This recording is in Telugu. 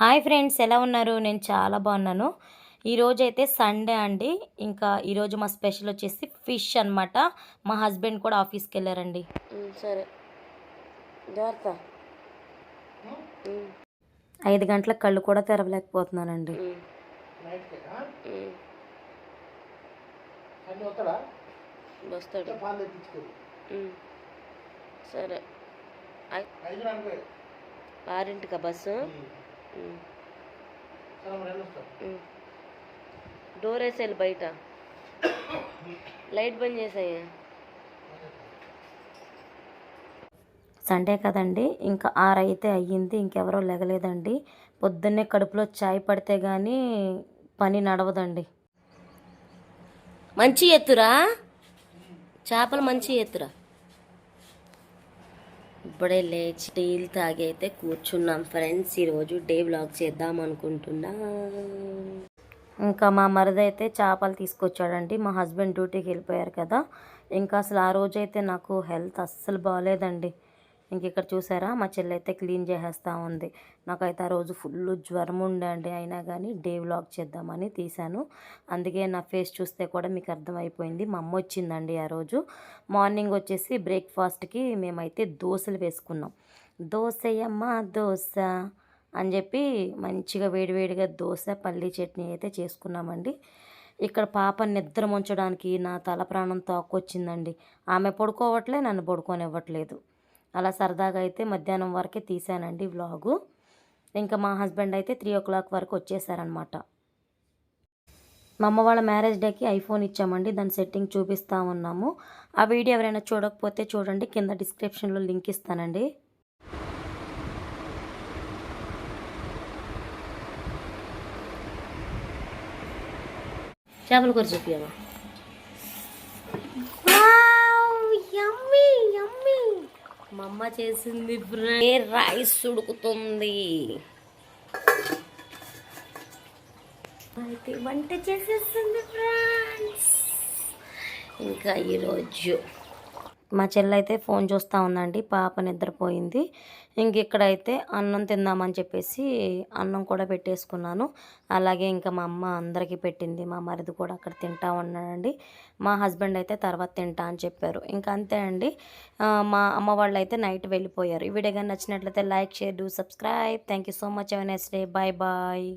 హాయ్ ఫ్రెండ్స్, ఎలా ఉన్నారు? నేను చాలా బాగున్నాను. ఈరోజైతే సండే అండి. ఇంకా ఈరోజు మా స్పెషల్ వచ్చేసి ఫిష్ అనమాట. మా హస్బెండ్ కూడా ఆఫీస్కి వెళ్ళారండి. సరే జాగ్రత్త. 5 గంటలకు కళ్ళు కూడా తెరవలేకపోతున్నానండి. వస్తాడు. సరే 6ంటికా బస్సు? డోర్ వేసేయాలి, బయట లైట్ బంద్ చేసాయి. సండే కదండి, ఇంకా 6 అయితే అయ్యింది. ఇంకెవరో లెగలేదండి. పొద్దున్నే కడుపులో చాయ్ పడితే కానీ పని నడవదండి. మంచి ఎత్తురా, చేపలు మంచి ఎత్తురా. ఇప్పుడే లేచి టీలు తాగి అయితే కూర్చున్నాం ఫ్రెండ్స్. ఈరోజు డే వ్లాగ్ చేద్దాం అనుకుంటున్నా. ఇంకా మా మరిది అయితే చేపలు తీసుకొచ్చాడండి. మా హస్బెండ్ డ్యూటీకి వెళ్ళిపోయారు కదా. ఇంకా అసలు ఆ రోజైతే నాకు హెల్త్ అస్సలు బాగాలేదండి. ఇంక ఇక్కడ చూసారా, మా చెల్లి అయితే క్లీన్ చేసేస్తూ ఉంది. నాకైతే ఆ రోజు ఫుల్ జ్వరం ఉండండి. అయినా కానీ డే వ్లాగ్ చేద్దామని తీశాను. అందుకే నా ఫేస్ చూస్తే కూడా మీకు అర్థమైపోయింది. మా అమ్మ వచ్చిందండి ఆ రోజు. మార్నింగ్ వచ్చేసి బ్రేక్ఫాస్ట్కి మేమైతే దోశలు వేసుకున్నాం. దోశయమ్మ దోశ అని చెప్పి మంచిగా వేడివేడిగా దోశ పల్లీ చట్నీ అయితే చేసుకున్నామండి. ఇక్కడ పాప నిద్ర ముంచడానికి నా తల ప్రాణం తోక్కొచ్చిందండి. ఆమె పడుకోవట్లే, నన్ను పడుకోనివ్వట్లేదు. అలా సరదాగా అయితే మధ్యాహ్నం వరకే తీసానండి వ్లాగు. ఇంకా మా హస్బెండ్ అయితే 3 o'clock వరకు వచ్చేసారనమాట. మా అమ్మ వాళ్ళ మ్యారేజ్ డేకి ఐఫోన్ ఇచ్చామండి. దాని సెట్టింగ్ చూపిస్తూ ఉన్నాము. ఆ వీడియో ఎవరైనా చూడకపోతే చూడండి, కింద డిస్క్రిప్షన్లో లింక్ ఇస్తానండి. చేపల కూర చూపించమా. మా అమ్మ చేసింది రైస్ ఉడుకుతుంది. అయితే వంట చేసేస్తుంది ఫ్రెండ్స్. ఇంకా ఈరోజు మా చెల్లి అయితే ఫోన్ చూస్తూ ఉందండి. పాప నిద్రపోయింది. ఇంక ఇక్కడైతే అన్నం తిందామని చెప్పేసి అన్నం కూడా పెట్టేసుకున్నాను. అలాగే ఇంకా మా అమ్మ అందరికీ పెట్టింది. మా మరిది కూడా అక్కడ తింటా ఉన్నాడండి. మా హస్బెండ్ అయితే తర్వాత తింటా అని చెప్పారు. ఇంకా అంతే అండి. మా అమ్మ వాళ్ళు అయితే నైట్ వెళ్ళిపోయారు. ఈ వీడియో కానీ నచ్చినట్లయితే like, share, do subscribe. Thank you so much. Have a nice day. Bye bye.